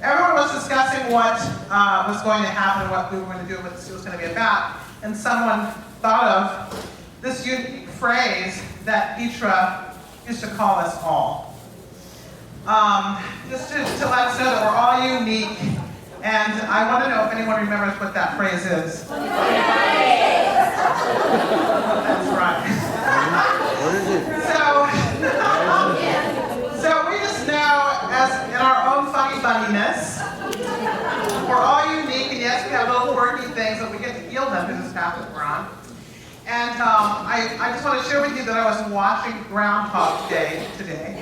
everyone was discussing what was going to happen and what we were going to do, what this was going to be about. And someone thought of this unique phrase that Petra used to call us all. Just to let us know that we're all unique. And I want to know if anyone remembers what that phrase is. That's right. So we just know, as in our own funny bunniness, we're all unique, and yes, we have little quirky things, but we get to heal them through this path that we're on. And I just want to share with you that I was watching Groundhog Day today.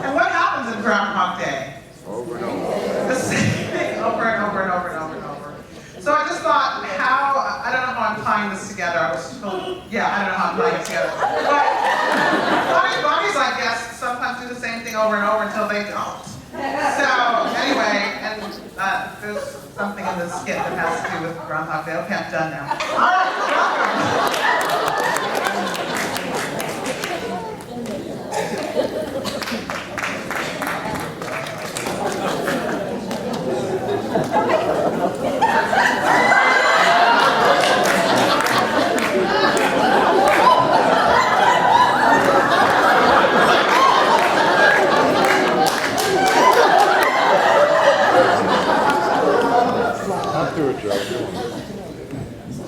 And what happens in Groundhog Day? Over and over. The same thing over and over and over and over and over. So I just thought, I don't know how I'm tying this together. I was told, yeah, I don't know how I'm tying it together. But funny bunnies, I guess, sometimes do the same thing over and over until they don't. So anyway, and there's something in this skit that has to do with Groundhog Day. Okay, I'm done now. All right,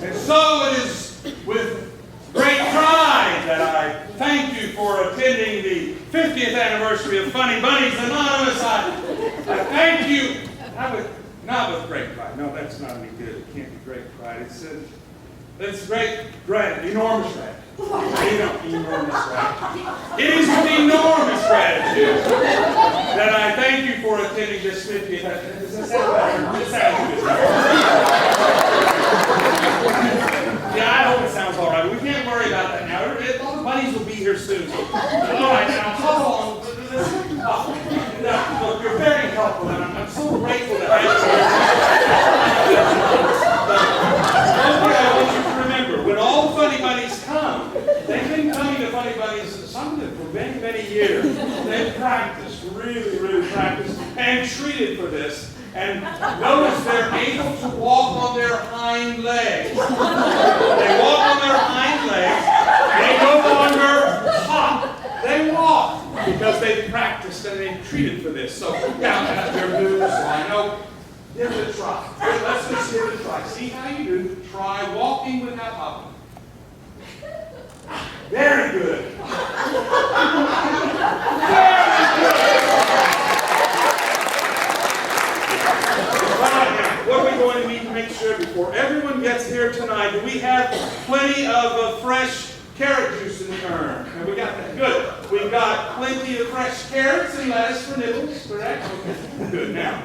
And so it is with great pride that I thank you for attending the 50th anniversary of Funny Bunnies Anonymous. I thank you, not with great pride. No, that's not any good. It can't be great pride. It's great gratitude, enormous gratitude. Enormous gratitude. It is with enormous gratitude that I thank you for attending this 50th anniversary. Does that sound better? It sounds good. Yeah, I hope it sounds all right. We can't worry about that now. All the bunnies will be here soon. So, all right, now, hold on. Look, you're very helpful, and I'm so grateful to have you here. I want you to remember, when all the Funny Bunnies come, they've been coming to Funny Bunnies, some of them for many, many years. They've practiced, really, really practiced, and treated for this. And notice they're able to walk on their hind legs. They walk on their hind legs. They no longer hop. They walk because they've practiced and they've treated for this. So, yeah, they're new, so I know. Give it a try. Let's just give it a try. See how you do. Try walking without hopping. Very good. Very good. What are we going to need to make sure before everyone gets here tonight? Do we have plenty of fresh carrot juice in the urn? Have we got that? Good. We've got plenty of fresh carrots and lettuce for nibbles, correct? Okay. Good. Now,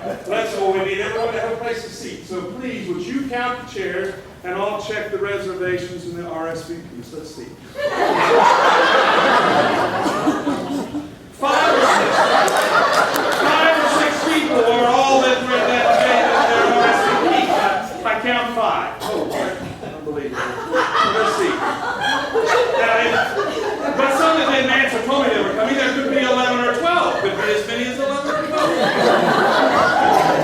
we need everyone to have a place to seat. So please, would you count the chairs and I'll check the reservations and the RSVPs. Let's see. 5 or 6 people are all that I count 5. Oh, unbelievable. Let's see. But some of them answer told me they were coming. There could be 11 or 12. Could be as many as 11 or 12.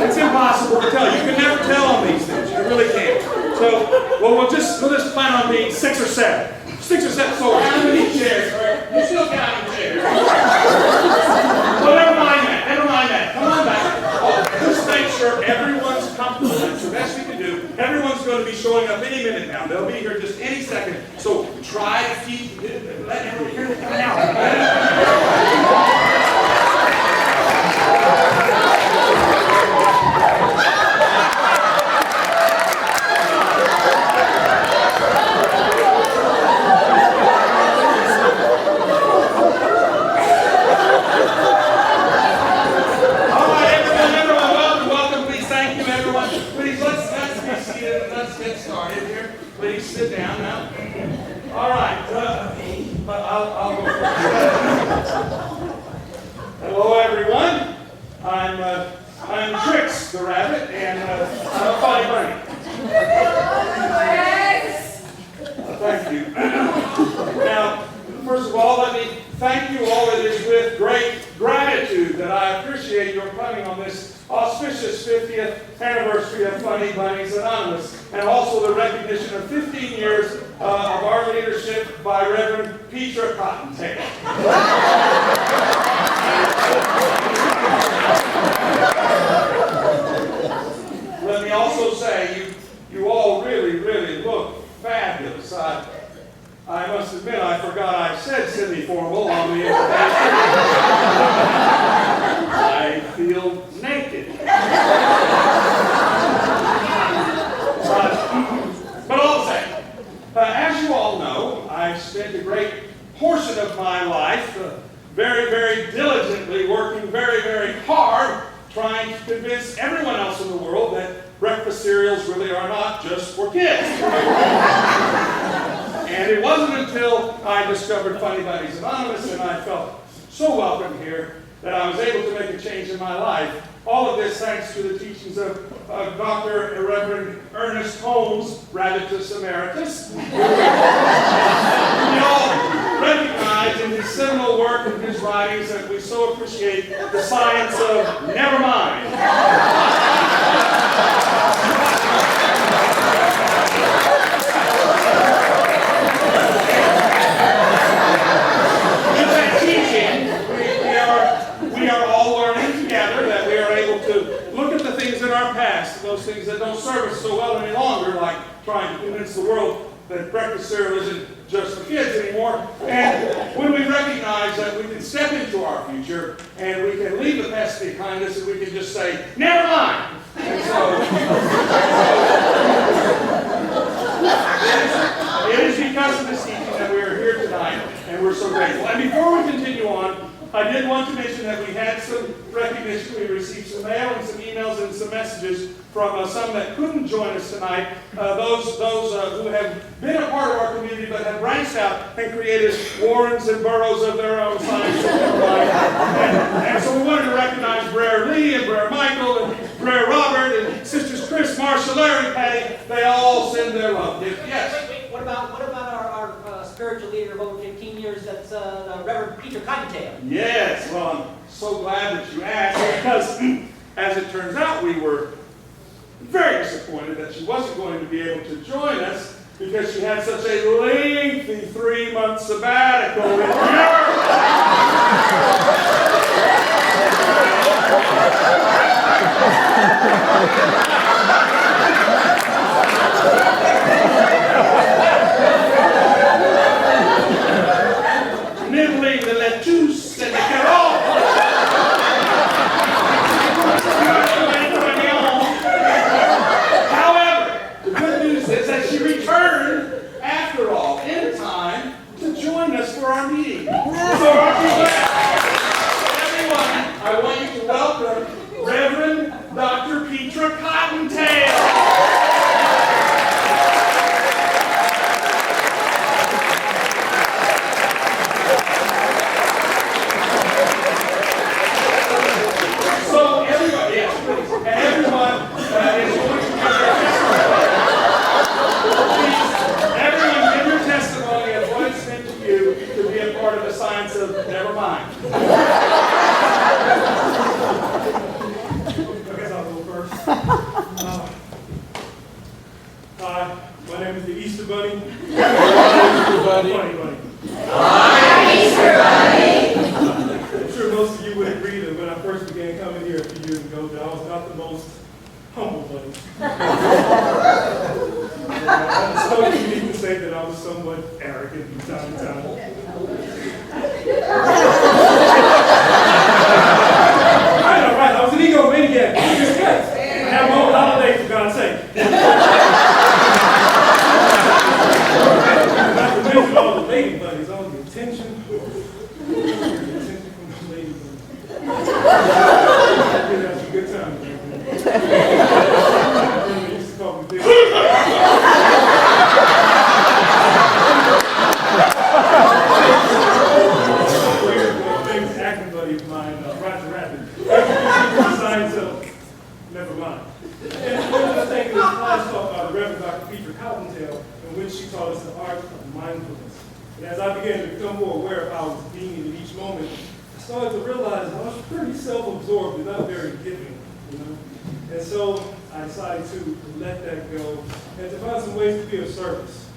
It's impossible to tell. You can never tell on these things. You really can't. So, well, we'll just plan on being 6 or 7. 6 or 7. So how many chairs? You're still counting chairs. Well, never mind that. Never mind that. Come on back. Just make sure everyone's comfortable. That's the best we can do. Everyone's going to be showing up any minute now. They'll be here just any second. So try to keep. Let everyone hear it coming out. Sit down now. All right. I'll go first. Hello, everyone. I'm Trix, the rabbit, and I'm a funny bunny. Thank you. Now, first of all, let me thank you all. It is with great gratitude that I appreciate appreciate your coming on this auspicious 50th anniversary of Funny Bunnies Anonymous, and also the recognition of 15 years of our leadership by Reverend Petra Cottontail. Let me also say, you all really, really look fabulous. I must admit, I forgot I said semi-formal on the invitation. I feel naked. But all the same, as you all know, I spent a great portion of my life very, very diligently working very, very hard trying to convince everyone else in the world that breakfast cereals really are not just for kids. And it wasn't until I discovered Funny Bunnies Anonymous and I felt so welcome here that I was able to make a change in my life. All of this thanks to the teachings of Dr. Reverend Ernest Holmes, Rabbitus Emeritus. We all recognize in his seminal work and his writings that we so appreciate the science of never mind. We are all learning together that we are able to look at the things in our past, those things that don't serve us so well any longer, like trying to convince the world that breakfast cereal isn't just for kids anymore. And when we recognize that we can step into our future and we can leave the past behind us and we can just say, never mind. And so, it is because of this teaching that we are here tonight, and we're so grateful. And before we continue on, I did want to mention that we had some recognition. We received some mail and some emails and some messages from some that couldn't join us tonight. Those who have been a part of our community but have branched out and created warrens and boroughs of their own signs. And so we wanted to recognize Brer Lee and Brer Michael and Brer Robert and Sisters Chris, Marcia, Larry, Patty. They all send their love. Yes. Wait. What about our spiritual leader of over 15 years? That's the Reverend Petra Cottontail. Yes. Well, I'm so glad that you asked because, as it turns out, we were very disappointed that she wasn't going to be able to join us because she had such a lengthy 3-month sabbatical in Europe. Nibbling the lettuce and the carrot. However, the good news is that she returned, after all, in time to join us for our meeting. So everyone, I want you to welcome Reverend Dr. Petra Cottontail. Never mind. I guess I'll go first. Hi, my name is the Easter Bunny. Easter Bunny. Funny Bunny. Hi, Easter Bunny. I'm sure most of you would agree that when I first began coming here a few years ago, that I was not the most humble bunny. So you need to say that I was somewhat arrogant from time to time. Right. I was an egomaniac. I have my own holidays, for God's sake. Not to mention all the lady buddies, all the attention. From the lady buddies. That's a good time. They used to call me Big. Never mind. And one of the things in this class taught by the Reverend Dr. Petra Cottontail, in which she taught us the art of mindfulness. And as I began to become more aware of how I was being in each moment, I started to realize I was pretty self-absorbed and not very giving, you know. And so I decided to let that go and to find some ways to be of service.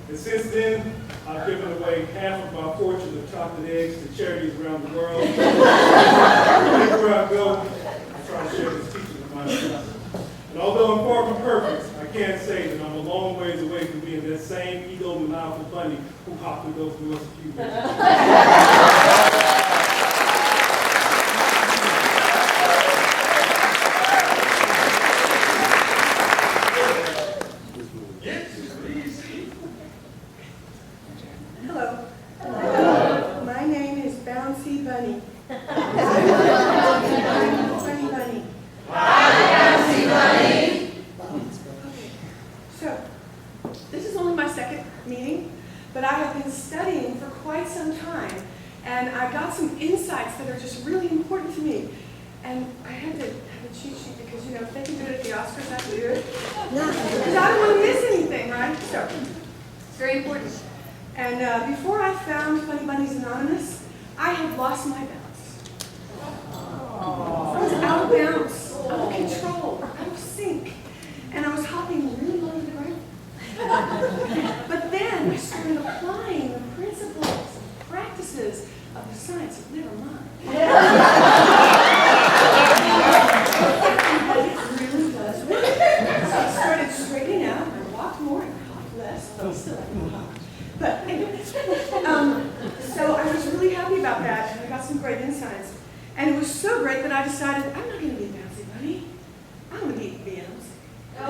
And since then, I've given away half of my fortune of chocolate eggs to charities around the world. Everywhere I go, I try to share this teaching with my students. And although I'm far from perfect, I can't say that I'm a long ways away from being that same egomaniacal bunny who hopped through those doors a few years ago. Hello. My name is Bouncy Bunny. Funny Bunny. So, this is only my second meeting, but I have been studying for quite some time, and I got some insights that are just really important to me. And I had to have a cheat sheet because, you know, if they can do it at the Oscars, I can do it. Because I don't want to miss anything, right? So, it's very important. And before I found Funny Bunnies Anonymous, I had lost my balance. I was out of bounds, out of control, out of sync. And I was hopping really low to the ground. But then I started applying the principles and practices of the science of never mind. But it really does work. So I started straightening out, and I walked more and hopped less, but I still like to hop. But anyway, so I was really happy about that, and I got some great insights. And it was so great that I decided, I'm not going to be a bouncy bunny. I'm going to be Bouncy. So,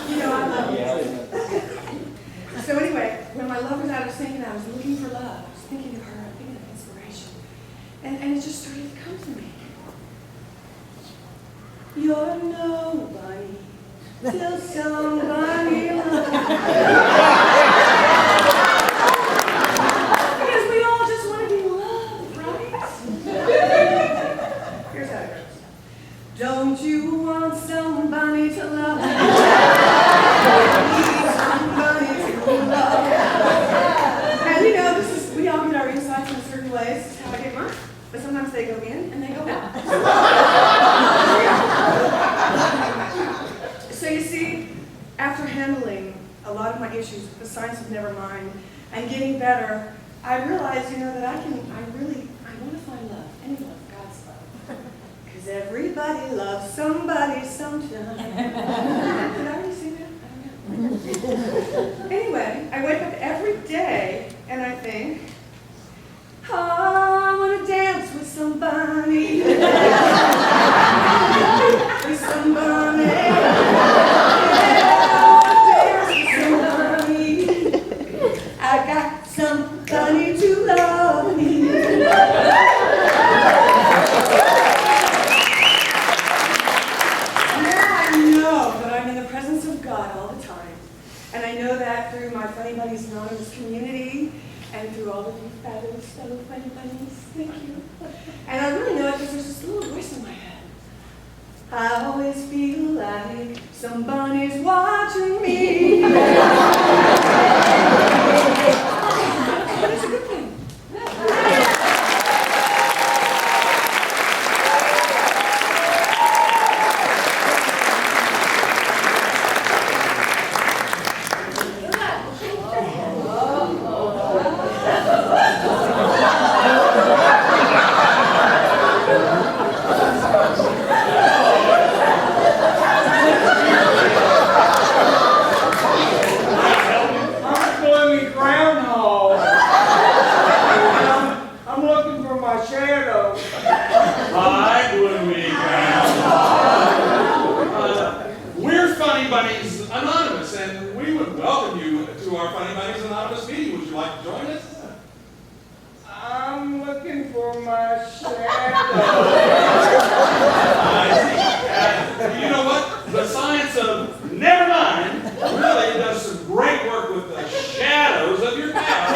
you know, I love music. So anyway, when my love was out of sync and I was looking for love, I was thinking of her, thinking of inspiration. And it just started to come to me. You're nobody till somebody loves you. Because we all just want to be loved, right? Here's how it goes. Don't you want somebody to love you? Need somebody to love you. And you know, we all get our insights in certain ways. This is how I get mine. But sometimes they go in and they go out. So you see, after handling a lot of my issues with the science of never mind and getting better, I realized, you know, that I want to find love, any love, God's love. Because everybody loves somebody sometime. Did I already sing that? I don't know. Anyway, I wake up every day and I think, oh, I want to dance with somebody. With somebody. I got somebody to love me. Now I know that I'm in the presence of God all the time. And I know that through my Funny Bunnies Anonymous community and through all of you fabulous fellow Funny Bunnies. Thank you. And I really know it because there's this little voice in my head. I always feel like somebody's watching me. But it's a good thing. Groundhog. I'm looking for my shadow. Hi, Gloomy Groundhog. We're Funny Bunnies Anonymous, and we would welcome you to our Funny Bunnies Anonymous meeting. Would you like to join us? I'm looking for my shadow. I see. You know what? The science of never mind really does some great work with the shadows of your past.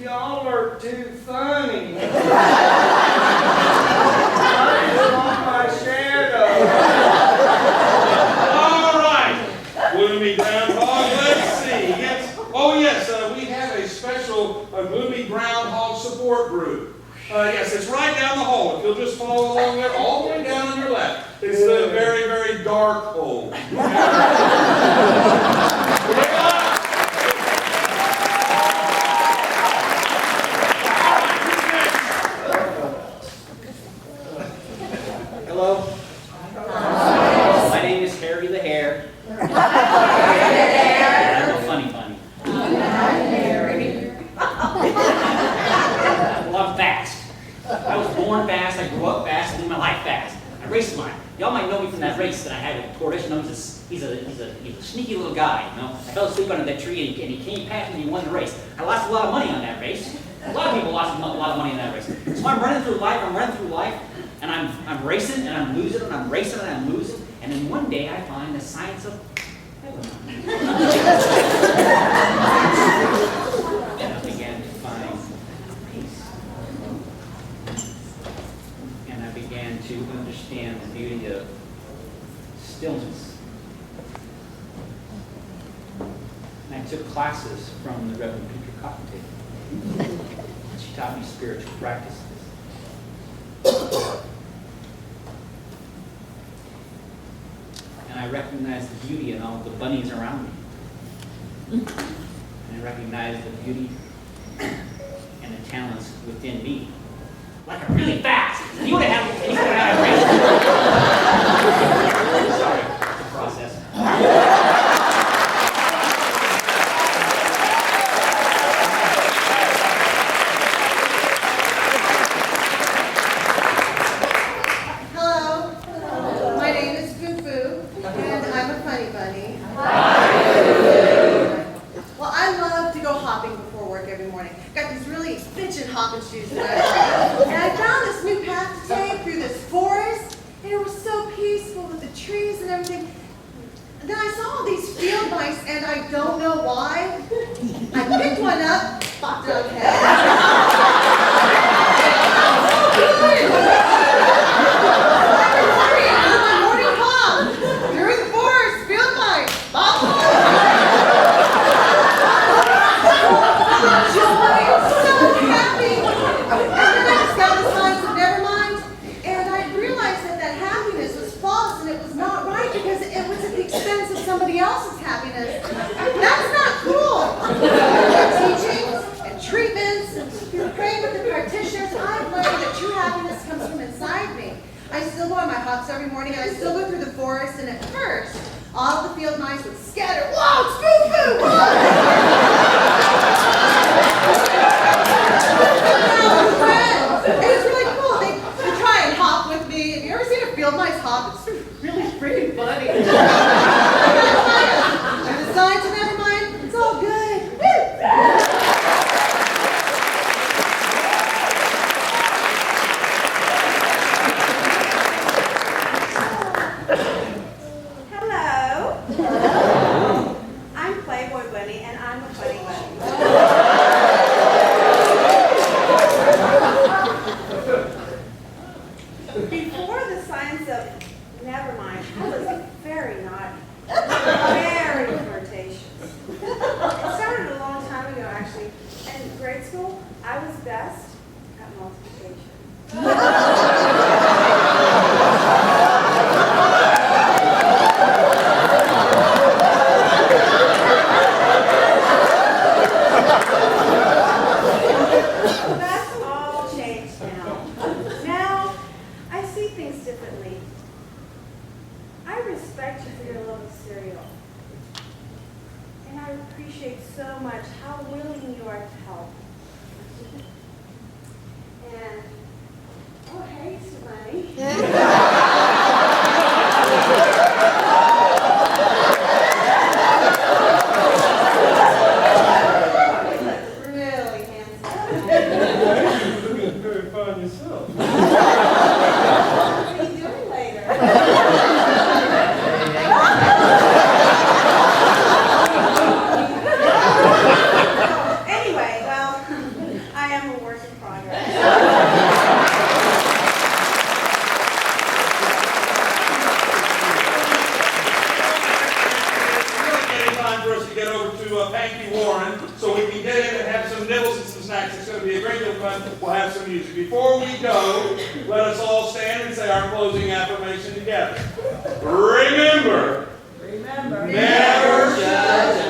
Y'all are too funny. I just want my shadow. Oh, Let's see. Yes. Oh, yes. We have a special Gloomy Groundhog support group. Yes, it's right down the hall. If you'll just follow along there, all the way down on your left. It's the very, very dark hole. Hello. My name is Perri the Hare. I'm a funny bunny. Well, I'm fast. I was born fast, I grew up fast, I live my life fast. I raced mine. Y'all might know me from that race that I had with Tortoise. You know, he's a sneaky little guy, you know. I fell asleep under that tree and he came past me and he won the race. I lost a lot of money on that race. A lot of people lost a lot of money on that race. So I'm running through life, and I'm racing and I'm losing and I'm racing and I'm losing. And then one day I find the science of and I began to find peace. And I began to understand the beauty of stillness. And I took classes from the Reverend Petra Cottontail. She taught me spiritual practices. And I recognized the beauty in all the bunnies around me. And I recognized the beauty and the talents within me. Like I'm really fast. You would have had a race. Sorry, it's a process. to get over to Panky Warren so we can get in and have some nibbles and some snacks. It's going to be a great deal of fun. We'll have some music. Before we go, let us all stand and say our closing affirmation together. Remember, Remember. never judge